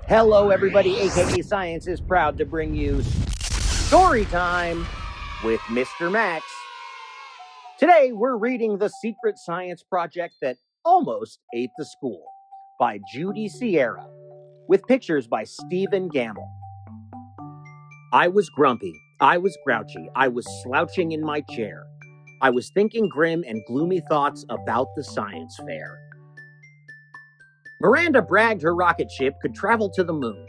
Hello, everybody, aka Science is proud to bring you Storytime with Mr. Max. Today, we're reading The Secret Science Project That Almost Ate the School by Judy Sierra, with pictures by Stephen Gamble. I was grumpy, I was grouchy, I was slouching in my chair. I was thinking grim and gloomy thoughts about the science fair. Miranda bragged her rocket ship could travel to the moon.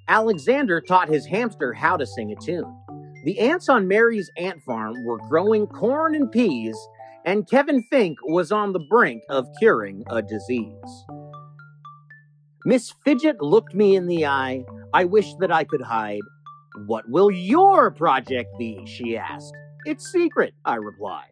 Alexander taught his hamster how to sing a tune. The ants on Mary's ant farm were growing corn and peas, and Kevin Fink was on the brink of curing a disease. Miss Fidget looked me in the eye. I wished that I could hide. "What will your project be?" she asked. "It's secret," I replied.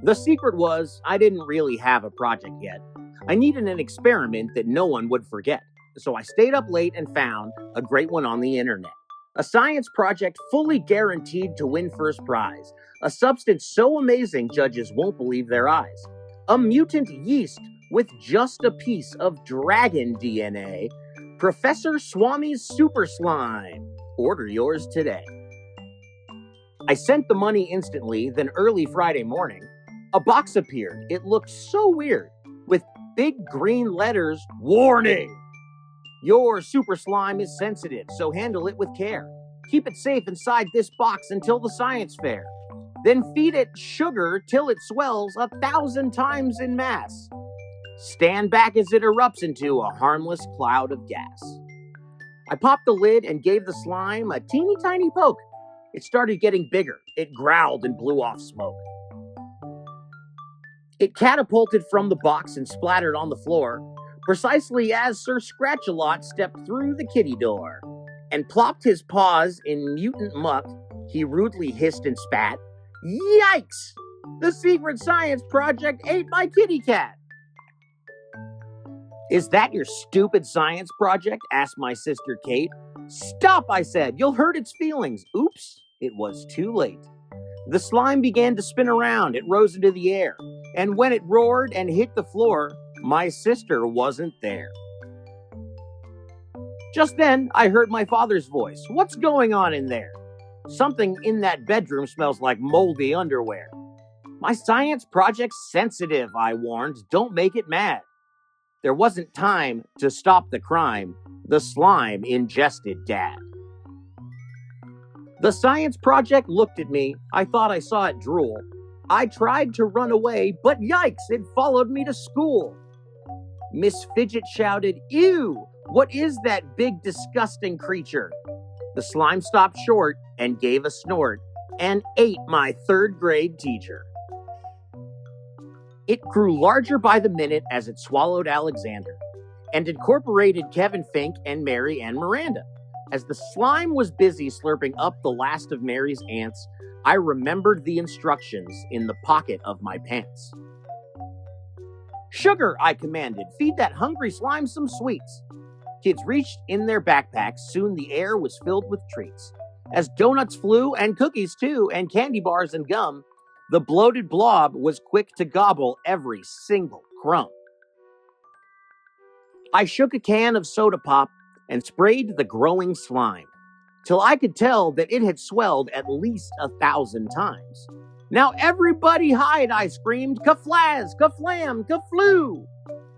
The secret was I didn't really have a project yet. I needed an experiment that no one would forget. So I stayed up late and found a great one on the internet. A science project fully guaranteed to win first prize. A substance so amazing judges won't believe their eyes. A mutant yeast with just a piece of dragon DNA. Professor Swami's Super Slime. Order yours today. I sent the money instantly, then early Friday morning, a box appeared. It looked so weird, with big green letters, "Warning! Your super slime is sensitive, so handle it with care. Keep it safe inside this box until the science fair. Then feed it sugar till it swells 1,000 times in mass. Stand back as it erupts into a harmless cloud of gas." I popped the lid and gave the slime a teeny tiny poke. It started getting bigger. It growled and blew off smoke. It catapulted from the box and splattered on the floor, precisely as Sir Scratch-A-Lot stepped through the kitty door, and plopped his paws in mutant muck. He rudely hissed and spat. "Yikes! The secret science project ate my kitty cat!" "Is that your stupid science project?" asked my sister Kate. "Stop," I said. "You'll hurt its feelings." Oops, it was too late. The slime began to spin around. It rose into the air. And when it roared and hit the floor, my sister wasn't there. Just then, I heard my father's voice. "What's going on in there?" "Something in that bedroom smells like moldy underwear." "My science project's sensitive," I warned. "Don't make it mad." There wasn't time to stop the crime. The slime ingested Dad. The science project looked at me. I thought I saw it drool. I tried to run away, but yikes, it followed me to school. Miss Fidget shouted, "Ew! What is that big, disgusting creature?" The slime stopped short and gave a snort and ate my third grade teacher. It grew larger by the minute as it swallowed Alexander and incorporated Kevin Fink and Mary and Miranda. As the slime was busy slurping up the last of Mary's ants, I remembered the instructions in the pocket of my pants. "Sugar," I commanded. "Feed that hungry slime some sweets." Kids reached in their backpacks. Soon the air was filled with treats. As donuts flew, and cookies too, and candy bars and gum, the bloated blob was quick to gobble every single crumb. I shook a can of soda pop and sprayed the growing slime, till I could tell that it had swelled at least 1,000 times. "Now everybody hide," I screamed. "Ka-flaz, ka-flam, ka-flew!"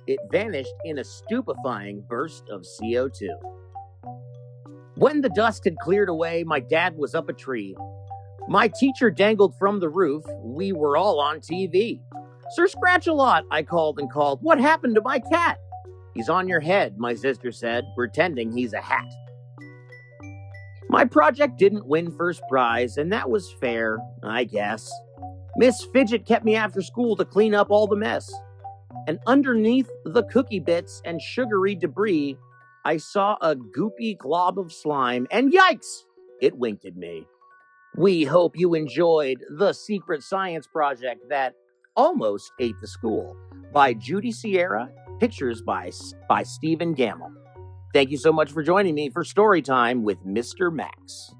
It vanished in a stupefying burst of CO2. When the dust had cleared away, my dad was up a tree. My teacher dangled from the roof. We were all on TV. "Sir Scratch-A-Lot," I called and called. "What happened to my cat?" "He's on your head," my sister said, pretending he's a hat. My project didn't win first prize, and that was fair, I guess. Miss Fidget kept me after school to clean up all the mess. And underneath the cookie bits and sugary debris, I saw a goopy glob of slime, and yikes, it winked at me. We hope you enjoyed The Secret Science Project That Almost Ate the School by Judy Sierra, pictures by Stephen Gamble. Thank you so much for joining me for Storytime with Mr. Max.